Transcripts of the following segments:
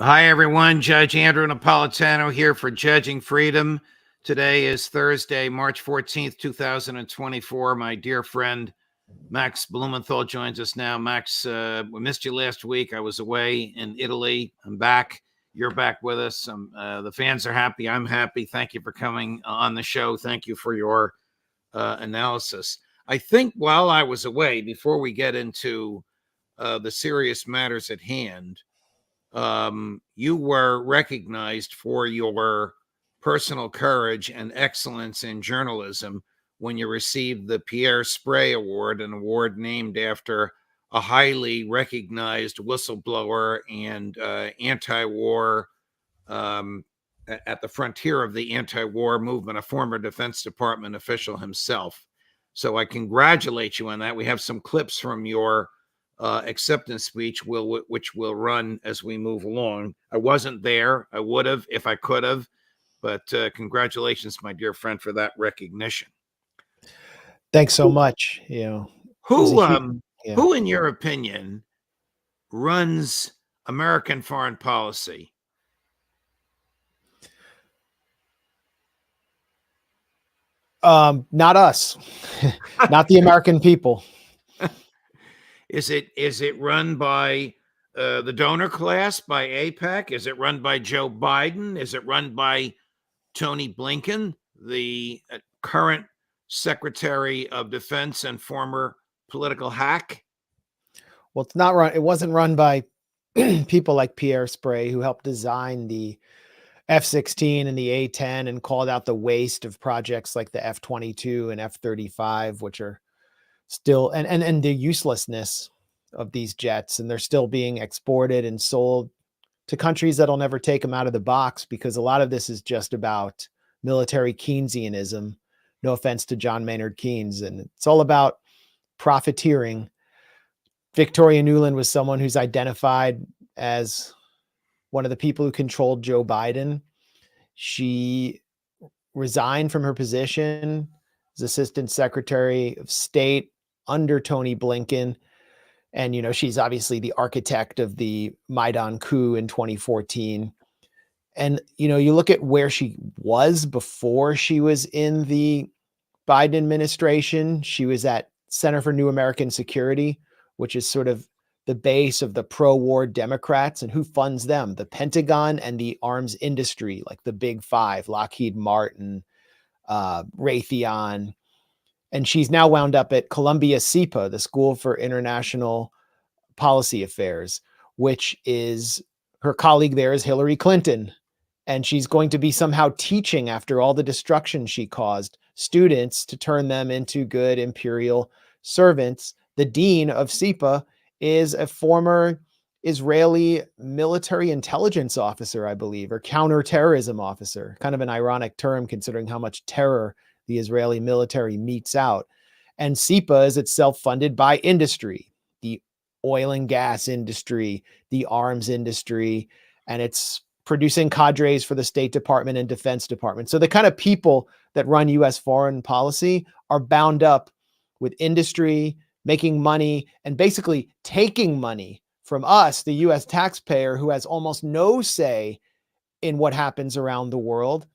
Hi, everyone. Judge Andrew Napolitano here for Judging Freedom. Today is Thursday, March 14th, 2024. My dear friend, Max Blumenthal joins us now. Max, we missed you last week. I was away in Italy. I'm back. You're back with us. The fans are happy. I'm happy. Thank you for coming on the show. Thank you for your analysis. I think while I was away, before we get into the serious matters at hand, you were recognized for your personal courage and excellence in journalism when you received the Pierre Sprey Award, an award named after a highly recognized whistleblower and anti-war at the frontier of the anti-war movement, a former Defense Department official himself. So I congratulate you on that. We have some clips from your acceptance speech, which will run as we move along. I wasn't there. I would have if I could have, but congratulations, my dear friend, for that recognition. Thanks so much. Who, in your opinion, runs American foreign policy? Not us, not the American people. Is it run by the donor class, by AIPAC? Is it run by Joe Biden? Is it run by Tony Blinken, the current Secretary of Defense and former political hack? Well, it's not run. It wasn't run by people like Pierre Sprey, who helped design the F-16 and the A-10 and called out the waste of projects like the F-22 and F-35, which are still, and the uselessness of these jets. And they're still being exported and sold to countries that'll never take them out of the box, because a lot of this is just about military Keynesianism. No offense to John Maynard Keynes. And it's all about profiteering. Victoria Nuland was someone who's identified as one of the people who controlled Joe Biden. She resigned from her position as Assistant Secretary of State under Tony Blinken. And, she's obviously the architect of the Maidan coup in 2014. And, you look at where she was before she was in the Biden administration. She was at Center for New American Security, which is sort of the base of the pro-war Democrats. And who funds them? The Pentagon and the arms industry, like the big five: Lockheed Martin, Raytheon. And she's now wound up at Columbia SIPA, the School for International Policy Affairs, which is, her colleague there is Hillary Clinton. And she's going to be somehow teaching, after all the destruction she caused, students to turn them into good imperial servants. The dean of SIPA is a former Israeli military intelligence officer, I believe, or counterterrorism officer. Kind of an ironic term considering how much terror the Israeli military metes out. And SIPA is itself funded by industry, the oil and gas industry, the arms industry, and it's producing cadres for the State Department and Defense Department. So the kind of people that run U.S. foreign policy are bound up with industry, making money, and basically taking money from us, the U.S. taxpayer, who has almost no say in what happens around the world,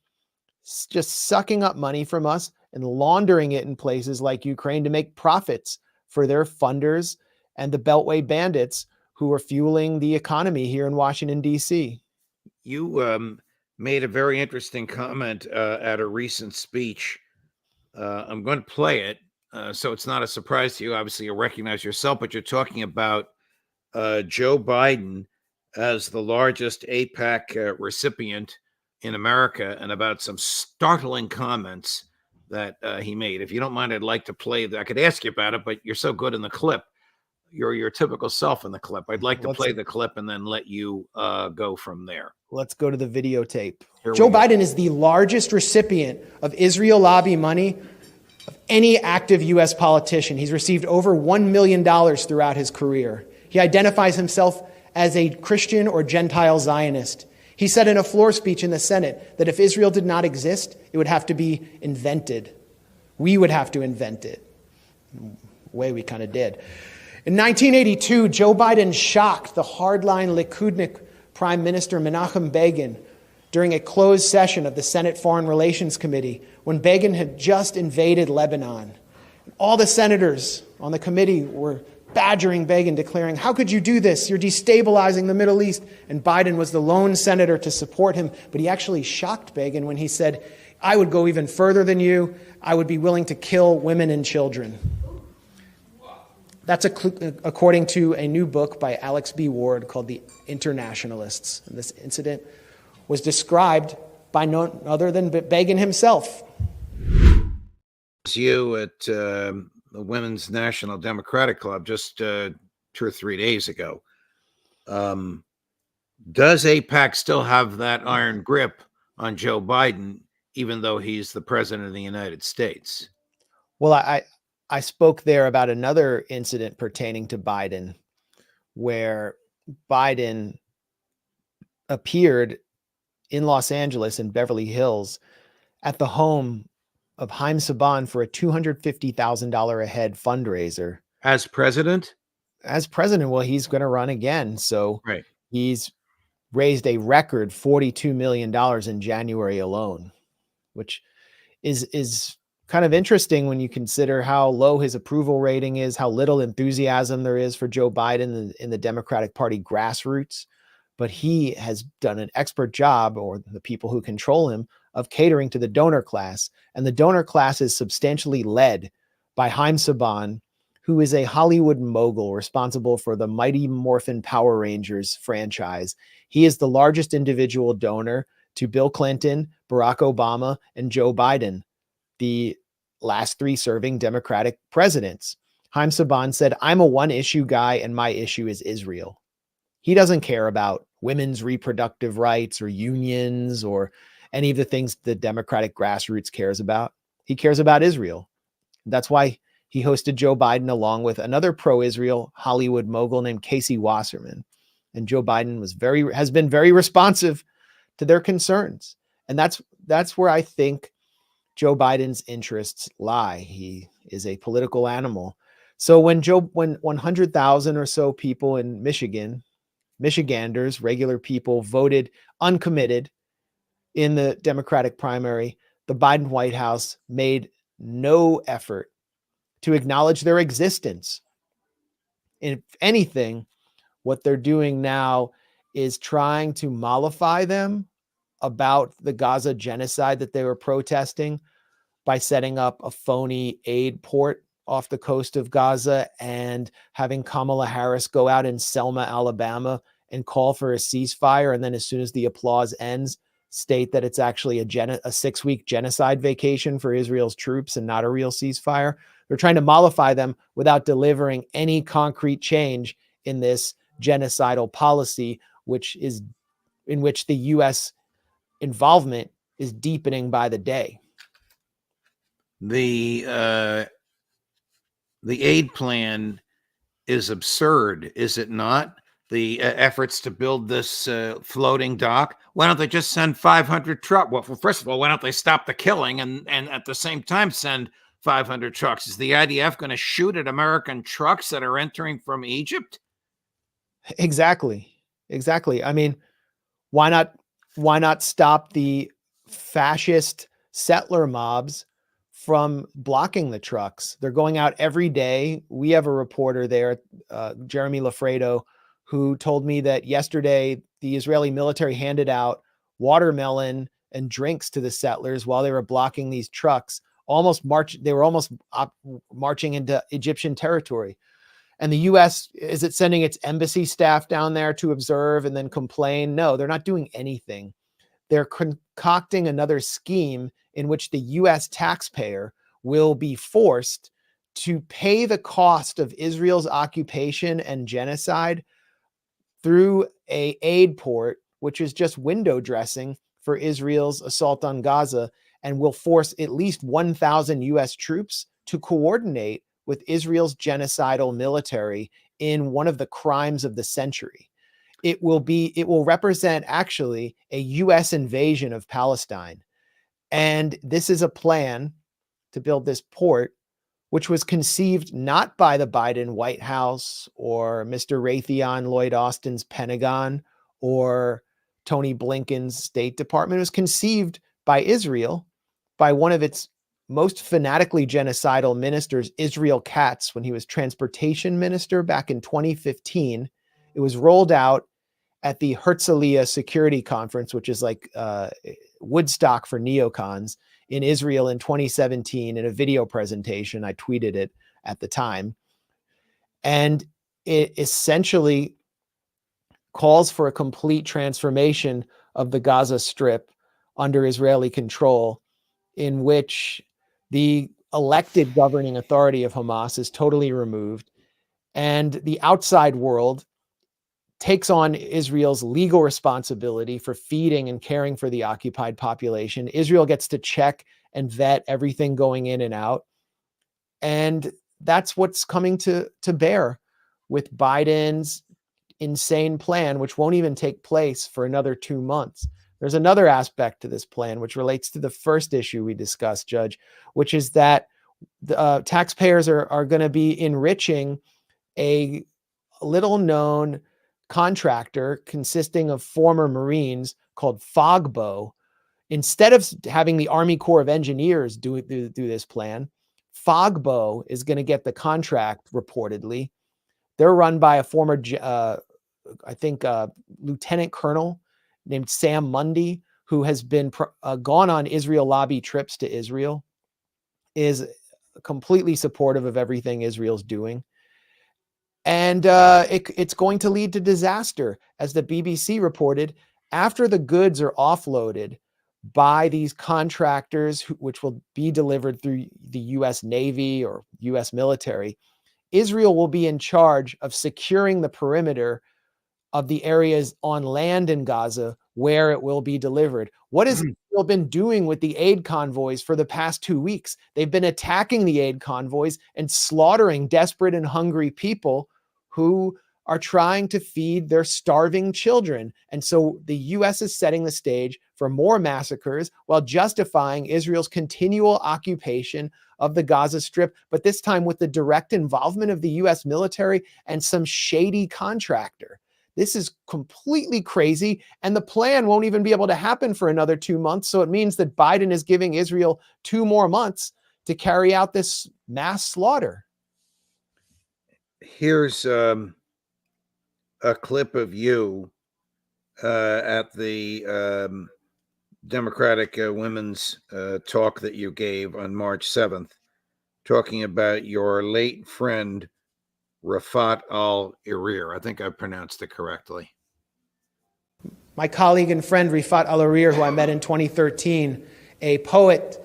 just sucking up money from us and laundering it in places like Ukraine to make profits for their funders and the Beltway bandits who are fueling the economy here in Washington, D.C. You made a very interesting comment at a recent speech. I'm going to play it, so it's not a surprise to you. Obviously, you recognize yourself, but you're talking about Joe Biden as the largest AIPAC recipient in America, and about some startling comments that he made. If you don't mind, I'd like to play that. I could ask you about it, but you're so good in the clip. You're your typical self in the clip. I'd like to play the clip and then let you go from there. Let's go to the videotape. Joe Biden is the largest recipient of Israel lobby money of any active U.S. politician. He's received over $1 million throughout his career. He identifies himself as a Christian or Gentile Zionist. He said in a floor speech in the Senate that if Israel did not exist, it would have to be invented. We would have to invent it. The way we kind of did. In 1982, Joe Biden shocked the hardline Likudnik Prime Minister Menachem Begin during a closed session of the Senate Foreign Relations Committee when Begin had just invaded Lebanon. All the senators on the committee were badgering Begin, declaring, "How could you do this? You're destabilizing the Middle East." And Biden was the lone senator to support him, but he actually shocked Begin when he said, "I would go even further than you. I would be willing to kill women and children." That's according to a new book by Alex B. Ward called The Internationalists. And this incident was described by none other than Begin himself. You at the Women's National Democratic Club just 2 or 3 days ago. Does AIPAC still have that iron grip on Joe Biden, even though he's the president of the United States? Well, I spoke there about another incident pertaining to Biden, where Biden appeared in Los Angeles in Beverly Hills at the home of Haim Saban for a $250,000 a head fundraiser. As president? As president, well, he's going to run again. So Right. he's raised a record $42 million in January alone, which is kind of interesting when you consider how low his approval rating is, how little enthusiasm there is for Joe Biden in the Democratic Party grassroots. But he has done an expert job, or the people who control him, of catering to the donor class. And the donor class is substantially led by Haim Saban, who is a Hollywood mogul responsible for the Mighty Morphin Power Rangers franchise. He is the largest individual donor to Bill Clinton, Barack Obama, and Joe Biden, the last 3 serving Democratic presidents. Haim Saban said, "I'm a one-issue guy, and my issue is Israel." He doesn't care about women's reproductive rights or unions or any of the things the Democratic grassroots cares about. He cares about Israel. That's why he hosted Joe Biden along with another pro-Israel Hollywood mogul named Casey Wasserman. And Joe Biden has been very responsive to their concerns. And that's where I think Joe Biden's interests lie. He is a political animal. So when 100,000 or so people in Michiganders, regular people, voted uncommitted in the Democratic primary, the Biden White House made no effort to acknowledge their existence. If anything, what they're doing now is trying to mollify them about the Gaza genocide that they were protesting by setting up a phony aid port off the coast of Gaza and having Kamala Harris go out in Selma, Alabama and call for a ceasefire. And then as soon as the applause ends, state that it's actually a 6-week genocide vacation for Israel's troops and not a real ceasefire. They're trying to mollify them without delivering any concrete change in this genocidal policy, in which the U.S. involvement is deepening by the day. The aid plan is absurd, is it not? The efforts to build this floating dock. Why don't they just send 500 trucks? Well, first of all, why don't they stop the killing and at the same time send 500 trucks? Is the IDF going to shoot at American trucks that are entering from Egypt? Exactly. I mean, why not stop the fascist settler mobs from blocking the trucks? They're going out every day. We have a reporter there, Jeremy Lafredo, who told me that yesterday the Israeli military handed out watermelon and drinks to the settlers while they were blocking these trucks. They were almost marching into Egyptian territory. And the U.S., is it sending its embassy staff down there to observe and then complain? No, they're not doing anything. They're concocting another scheme in which the U.S. taxpayer will be forced to pay the cost of Israel's occupation and genocide through an aid port, which is just window dressing for Israel's assault on Gaza, and will force at least 1,000 U.S. troops to coordinate with Israel's genocidal military in one of the crimes of the century. It will represent actually a U.S. invasion of Palestine. And this is a plan to build this port, which was conceived not by the Biden White House or Mr. Raytheon Lloyd Austin's Pentagon or Tony Blinken's State Department. It was conceived by Israel, by one of its most fanatically genocidal ministers, Israel Katz, when he was transportation minister back in 2015. It was rolled out at the Herzliya Security Conference, which is like Woodstock for neocons, in Israel in 2017 in a video presentation. I tweeted it at the time. And it essentially calls for a complete transformation of the Gaza Strip under Israeli control, in which the elected governing authority of Hamas is totally removed, and the outside world takes on Israel's legal responsibility for feeding and caring for the occupied population. Israel gets to check and vet everything going in and out. And that's what's coming to bear with Biden's insane plan, which won't even take place for another 2 months. There's another aspect to this plan, which relates to the first issue we discussed, Judge, which is that the taxpayers are going to be enriching a little-known contractor consisting of former Marines called Fogbo. Instead of having the Army Corps of Engineers do this plan, Fogbo is going to get the contract, reportedly. They're run by a former, lieutenant colonel named Sam Mundy, who has been gone on Israel lobby trips to Israel, is completely supportive of everything Israel's doing. And it's going to lead to disaster. As the BBC reported, after the goods are offloaded by these contractors, which will be delivered through the U.S. Navy or U.S. military, Israel will be in charge of securing the perimeter of the areas on land in Gaza where it will be delivered. What has Israel been doing with the aid convoys for the past 2 weeks? They've been attacking the aid convoys and slaughtering desperate and hungry people who are trying to feed their starving children. And so the U.S. is setting the stage for more massacres while justifying Israel's continual occupation of the Gaza Strip, but this time with the direct involvement of the U.S. military and some shady contractor. This is completely crazy, and the plan won't even be able to happen for another 2 months. So it means that Biden is giving Israel 2 more months to carry out this mass slaughter. Here's a clip of you at the Democratic Women's talk that you gave on March 7th, talking about your late friend, Rafat al-Irir. I think I pronounced it correctly. My colleague and friend, Rifat al-Irir, who I met in 2013, a poet,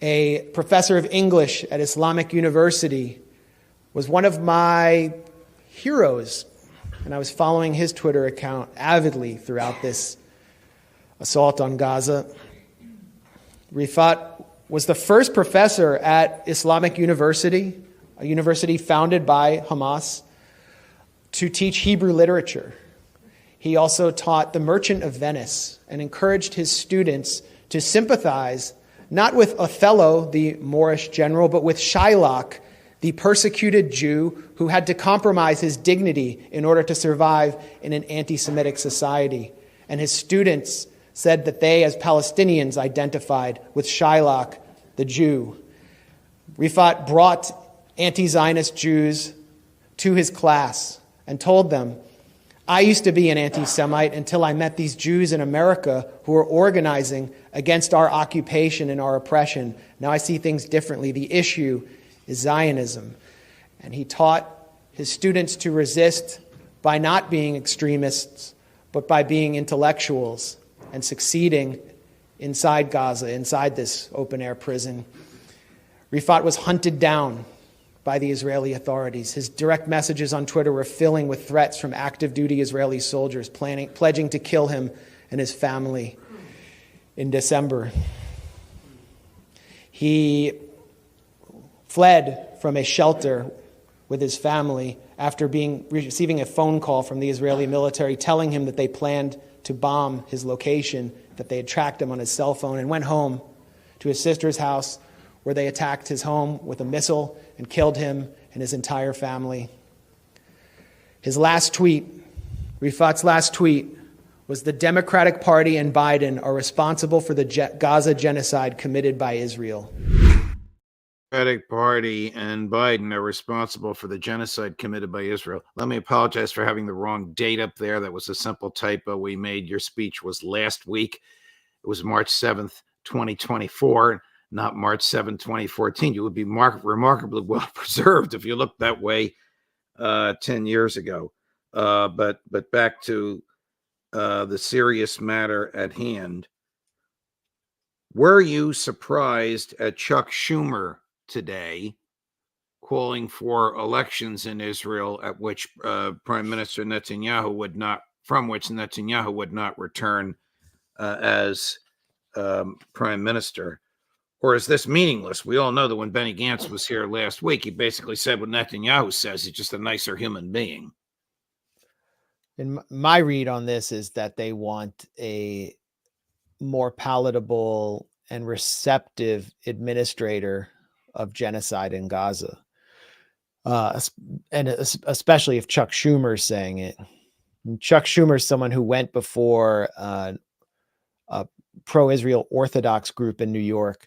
a professor of English at Islamic University, was one of my heroes. And I was following his Twitter account avidly throughout this assault on Gaza. Rifat was the first professor at Islamic University, a university founded by Hamas, to teach Hebrew literature. He also taught The Merchant of Venice and encouraged his students to sympathize not with Othello, the Moorish general, but with Shylock, the persecuted Jew who had to compromise his dignity in order to survive in an anti-Semitic society. And his students said that they, as Palestinians, identified with Shylock, the Jew. Rifat brought anti-Zionist Jews to his class and told them, I used to be an anti-Semite until I met these Jews in America who are organizing against our occupation and our oppression. Now I see things differently. The issue is Zionism. And he taught his students to resist by not being extremists, but by being intellectuals and succeeding inside Gaza, inside this open-air prison. Rifat was hunted down by the Israeli authorities. His direct messages on Twitter were filling with threats from active duty Israeli soldiers pledging to kill him and his family in December. He fled from a shelter with his family after receiving a phone call from the Israeli military telling him that they planned to bomb his location, that they had tracked him on his cell phone, and went home to his sister's house, where they attacked his home with a missile and killed him and his entire family. His last tweet, Rifat's last tweet, was the Democratic Party and Biden are responsible for the Gaza genocide committed by Israel. Democratic Party and Biden are responsible for the genocide committed by Israel. Let me apologize for having the wrong date up there. That was a simple typo we made. Your speech was last week. It was March 7th, 2024, not March 7th, 2014. You would be remarkably well preserved if you looked that way 10 years ago. But back to the serious matter at hand. Were you surprised at Chuck Schumer today calling for elections in Israel at which Prime Minister Netanyahu would not return as Prime Minister? Or is this meaningless? We all know that when Benny Gantz was here last week, he basically said what Netanyahu says. He's just a nicer human being. And my read on this is that they want a more palatable and receptive administrator of genocide in Gaza. And especially if Chuck Schumer is saying it. And Chuck Schumer is someone who went before a pro-Israel Orthodox group in New York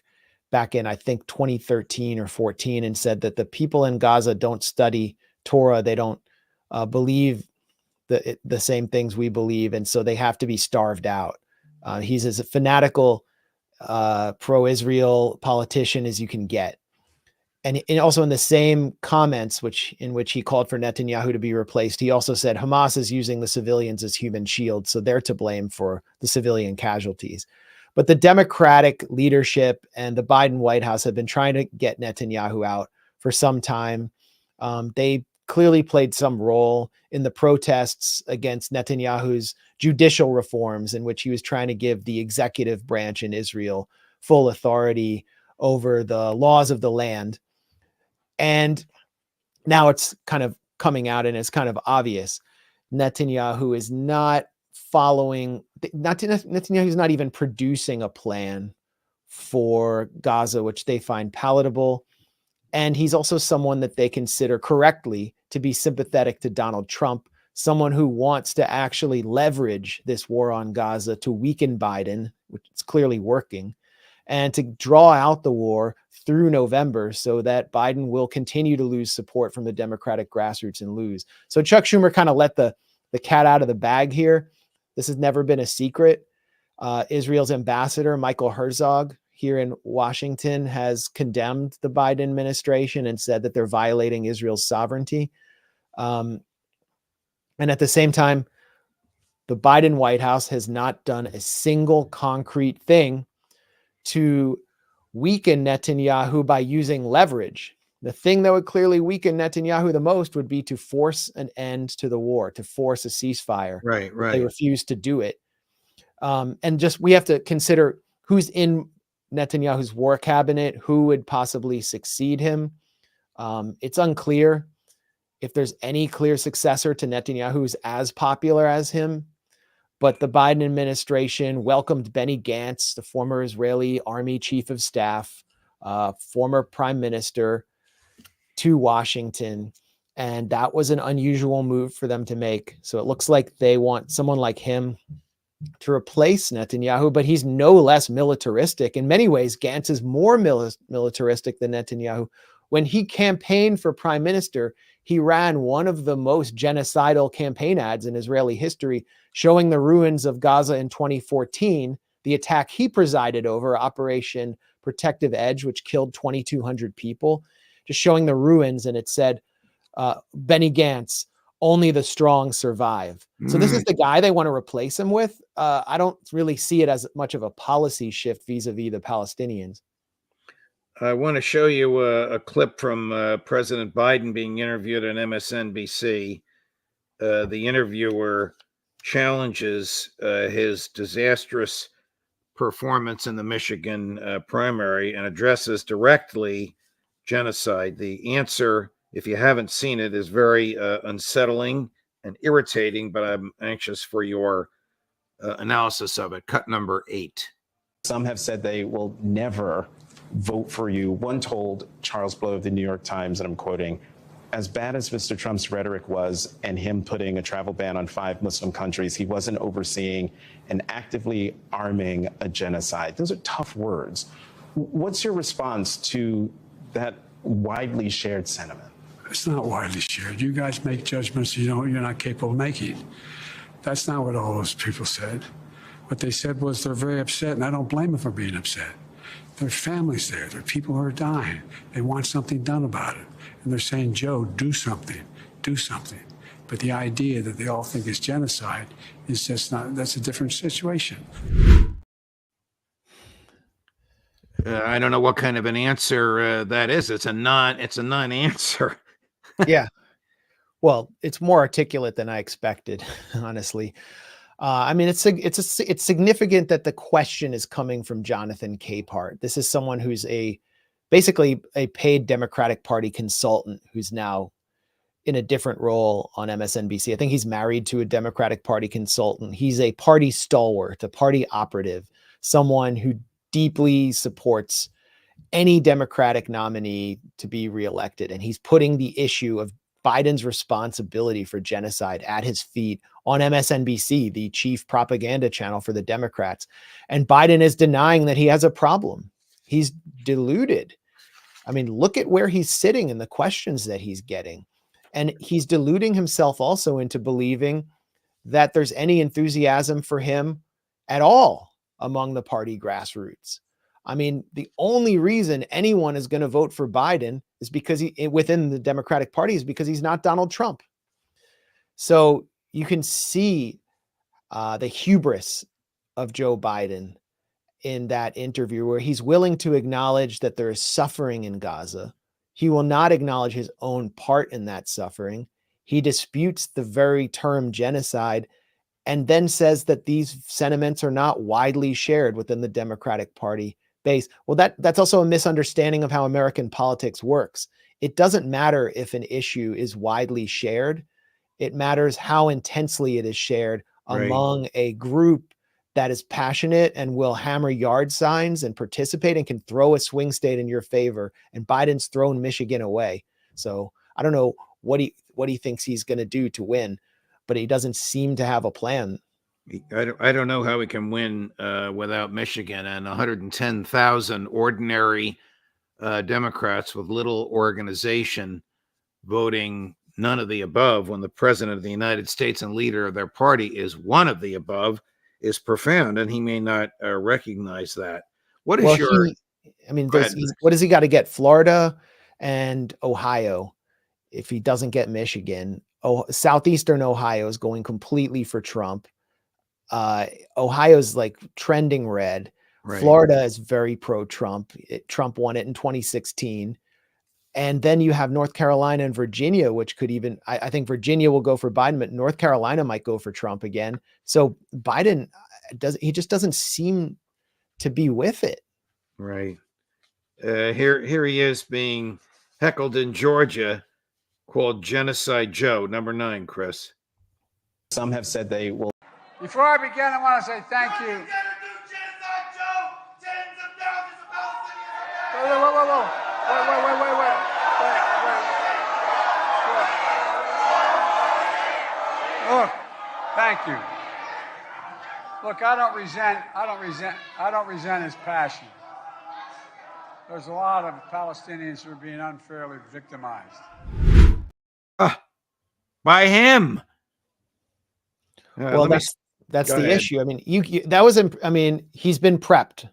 back in, I think, 2013 or 14, and said that the people in Gaza don't study Torah. They don't believe the same things we believe, and so they have to be starved out. He's as a fanatical pro-Israel politician as you can get. And also in the same comments, in which he called for Netanyahu to be replaced, he also said Hamas is using the civilians as human shields, so they're to blame for the civilian casualties. But the Democratic leadership and the Biden White House have been trying to get Netanyahu out for some time. They clearly played some role in the protests against Netanyahu's judicial reforms, in which he was trying to give the executive branch in Israel full authority over the laws of the land. And now it's kind of coming out and it's kind of obvious. Netanyahu is not Netanyahu's not even producing a plan for Gaza, which they find palatable. And he's also someone that they consider correctly to be sympathetic to Donald Trump, someone who wants to actually leverage this war on Gaza to weaken Biden, which is clearly working, and to draw out the war through November so that Biden will continue to lose support from the Democratic grassroots and lose. So Chuck Schumer kind of let the cat out of the bag here. This has never been a secret. Israel's ambassador, Michael Herzog, here in Washington, has condemned the Biden administration and said that they're violating Israel's sovereignty. And at the same time, the Biden White House has not done a single concrete thing to weaken Netanyahu by using leverage. The thing that would clearly weaken Netanyahu the most would be to force an end to the war, to force a ceasefire. Right. They refuse to do it. And just we have to consider who's in Netanyahu's war cabinet, who would possibly succeed him. It's unclear if there's any clear successor to Netanyahu who's as popular as him. But the Biden administration welcomed Benny Gantz, the former Israeli army chief of staff, former prime minister, to Washington. And that was an unusual move for them to make. So it looks like they want someone like him to replace Netanyahu, but he's no less militaristic. In many ways, Gantz is more militaristic than Netanyahu. When he campaigned for prime minister, he ran one of the most genocidal campaign ads in Israeli history, showing the ruins of Gaza in 2014, the attack he presided over, Operation Protective Edge, which killed 2,200 people, just showing the ruins. And it said, Benny Gantz, only the strong survive. So this is the guy they want to replace him with. I don't really see it as much of a policy shift vis-a-vis the Palestinians. I want to show you a clip from President Biden being interviewed on MSNBC. The interviewer challenges his disastrous performance in the Michigan primary and addresses directly genocide. The answer, if you haven't seen it, is very unsettling and irritating, but I'm anxious for your analysis of it. Cut number 8. Some have said they will never vote for you. One told Charles Blow of the New York Times, and I'm quoting, as bad as Mr. Trump's rhetoric was and him putting a travel ban on 5 Muslim countries, he wasn't overseeing and actively arming a genocide. Those are tough words. What's your response to that widely shared sentiment? It's not widely shared. You guys make judgments you're not capable of making. That's not what all those people said. What they said was they're very upset, and I don't blame them for being upset. There are families there. There are people who are dying. They want something done about it. And they're saying, Joe, do something. Do something. But the idea that they all think is genocide is just not, that's a different situation. I don't know what kind of an answer that is. It's a non-answer. Yeah. Well, it's more articulate than I expected, honestly. I mean, it's significant that the question is coming from Jonathan Capehart. This is someone who's basically a paid Democratic Party consultant who's now in a different role on MSNBC. I think he's married to a Democratic Party consultant. He's a party stalwart, a party operative, someone who deeply supports any Democratic nominee to be reelected. And he's putting the issue of Biden's responsibility for genocide at his feet on MSNBC, the chief propaganda channel for the Democrats. And Biden is denying that he has a problem. He's deluded. I mean, look at where he's sitting and the questions that he's getting. And he's deluding himself also into believing that there's any enthusiasm for him at all among the party grassroots. I mean, the only reason anyone is going to vote for Biden is because within the Democratic Party is because he's not Donald Trump. So you can see the hubris of Joe Biden in that interview where he's willing to acknowledge that there is suffering in Gaza. He will not acknowledge his own part in that suffering. He disputes the very term genocide and then says that these sentiments are not widely shared within the Democratic Party base. Well, that's also a misunderstanding of how American politics works. It doesn't matter if an issue is widely shared. It matters how intensely it is shared among a group that is passionate and will hammer yard signs and participate and can throw a swing state in your favor. And Biden's thrown Michigan away. So I don't know what he thinks he's going to do to win, but he doesn't seem to have a plan. I don't know how we can win without Michigan and 110,000 ordinary Democrats with little organization voting none of the above when the president of the United States and leader of their party is one of the above is profound, and he may not recognize that. What is what does he got to get? Florida and Ohio. If he doesn't get Michigan, Southeastern Ohio is going completely for Trump. Ohio's like trending red. Right. Florida is very pro-Trump. Trump won it in 2016. And then you have North Carolina and Virginia, which could even, I think Virginia will go for Biden, but North Carolina might go for Trump again. So Biden just doesn't seem to be with it. Right. Here he is being heckled in Georgia, called Genocide Joe, number 9, Chris. Some have said they will. Before I begin, I want to say thank you. Wait. Look, thank you. Look, I don't resent his passion. There's a lot of Palestinians who are being unfairly victimized. By him. Well, that's the issue. I mean, he's been prepped.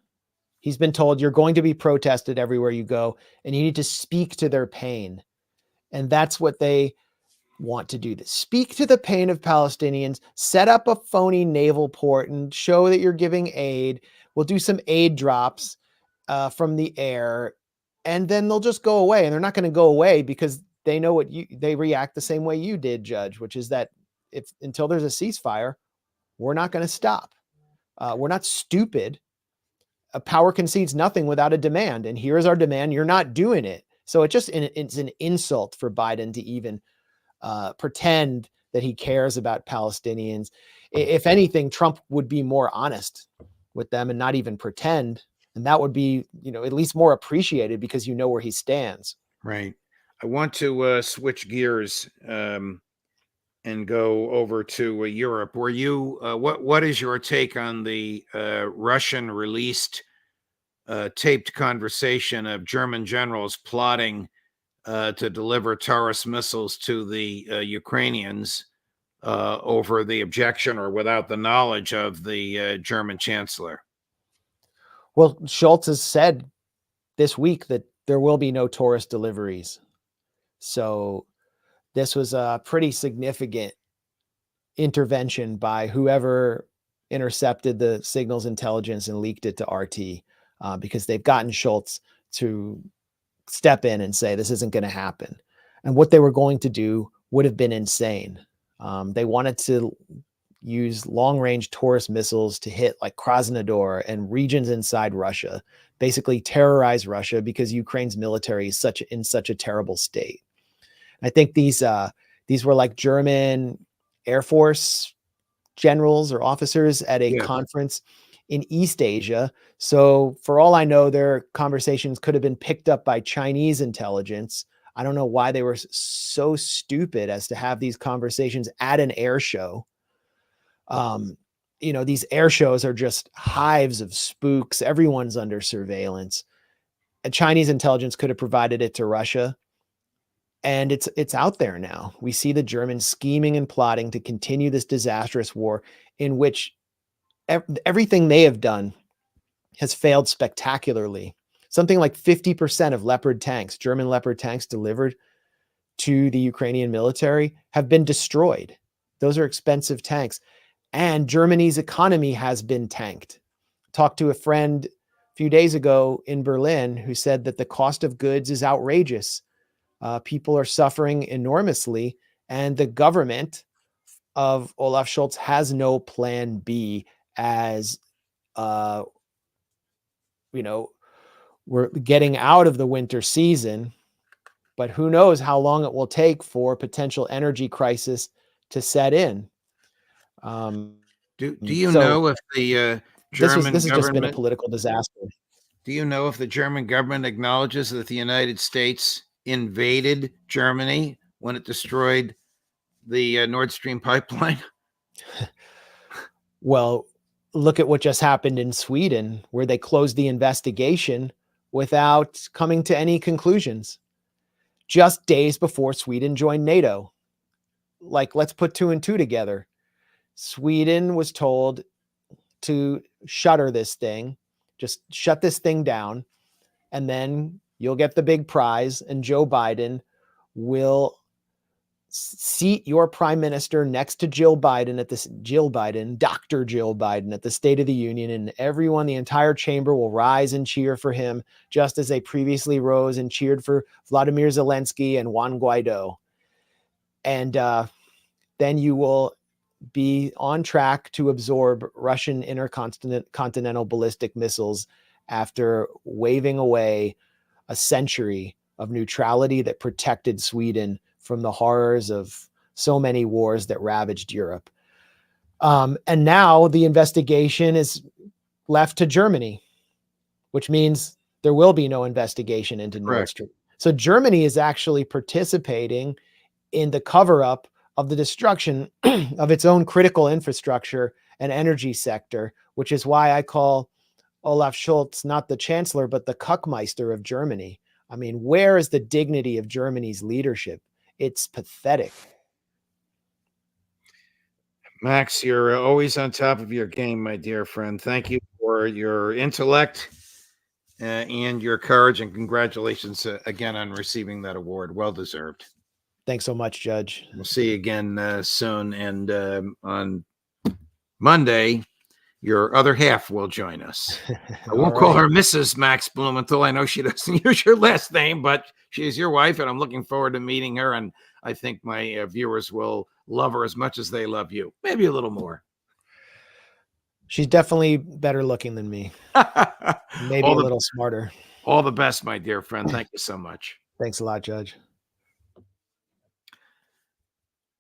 He's been told you're going to be protested everywhere you go, and you need to speak to their pain. And that's what they want to do. To speak to the pain of Palestinians, set up a phony naval port and show that you're giving aid. We'll do some aid drops from the air, and then they'll just go away. And they're not going to go away because they know they react the same way you did, Judge, which is that until there's a ceasefire, we're not going to stop. We're not stupid. A power concedes nothing without a demand. And here's our demand. You're not doing it. So it's an insult for Biden to even pretend that he cares about Palestinians. If anything, Trump would be more honest with them and not even pretend. And that would be, at least more appreciated because you know where he stands. Right. I want to switch gears and go over to Europe. Were you what is your take on the Russian released taped conversation of German generals plotting to deliver Taurus missiles to the Ukrainians over the objection or without the knowledge of the German chancellor? Well, Schultz has said this week that there will be no Taurus deliveries. So this was a pretty significant intervention by whoever intercepted the signals intelligence and leaked it to RT, because they've gotten Schultz to step in and say this isn't going to happen. And what they were going to do would have been insane. They wanted to use long-range Taurus missiles to hit like Krasnodar and regions inside Russia, basically terrorize Russia because Ukraine's military is in such a terrible state. I think these were like German Air Force generals or officers at a conference in East Asia. So for all I know, their conversations could have been picked up by Chinese intelligence. I don't know why they were so stupid as to have these conversations at an air show. These air shows are just hives of spooks. Everyone's under surveillance. And Chinese intelligence could have provided it to Russia. And it's out there now. We see the Germans scheming and plotting to continue this disastrous war in which everything they have done has failed spectacularly. Something like 50% of Leopard tanks, German Leopard tanks delivered to the Ukrainian military, have been destroyed. Those are expensive tanks. And Germany's economy has been tanked. Talked to a friend a few days ago in Berlin who said that the cost of goods is outrageous. People are suffering enormously, and the government of Olaf Scholz has no plan B as, we're getting out of the winter season, but who knows how long it will take for potential energy crisis to set in. Do you know if the German this has just been a government political disaster? Do you know if the German government acknowledges that the United States invaded Germany when it destroyed the Nord Stream pipeline? Well, look at what just happened in Sweden, where they closed the investigation without coming to any conclusions, just days before Sweden joined NATO. Like, let's put two and two together. Sweden was told to shutter this thing, just shut this thing down, and then you'll get the big prize, and Joe Biden will seat your prime minister next to Dr. Jill Biden at the State of the Union, and everyone, the entire chamber, will rise and cheer for him, just as they previously rose and cheered for Vladimir Zelensky and Juan Guaido. And then you will be on track to absorb Russian intercontinental ballistic missiles after waving away a century of neutrality that protected Sweden from the horrors of so many wars that ravaged Europe. And now the investigation is left to Germany, which means there will be no investigation into Nord Stream. So Germany is actually participating in the cover-up of the destruction of its own critical infrastructure and energy sector, which is why I call Olaf Scholz not the chancellor, but the Kuckmeister of Germany. I mean, where is the dignity of Germany's leadership? It's pathetic. Max, you're always on top of your game, my dear friend. Thank you for your intellect and your courage, and congratulations again on receiving that award. Well deserved. Thanks so much, Judge. We'll see you again soon. And on Monday, your other half will join us. I won't call her Mrs. Max Blumenthal. I know she doesn't use your last name, but she's your wife, and I'm looking forward to meeting her. And I think my viewers will love her as much as they love you, maybe a little more. She's definitely better looking than me. Maybe a little smarter. All the best, my dear friend. Thank you so much. Thanks a lot, Judge.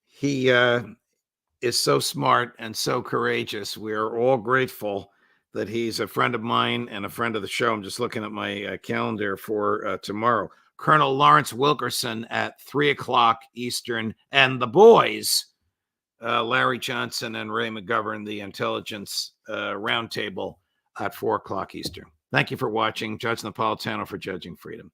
He is so smart and so courageous. We are all grateful that he's a friend of mine and a friend of the show. I'm just looking at my calendar for tomorrow. Colonel Lawrence Wilkerson at 3 o'clock Eastern, and the boys, Larry Johnson and Ray McGovern, the intelligence roundtable at 4 o'clock Eastern. Thank you for watching. Judge Napolitano for Judging Freedom.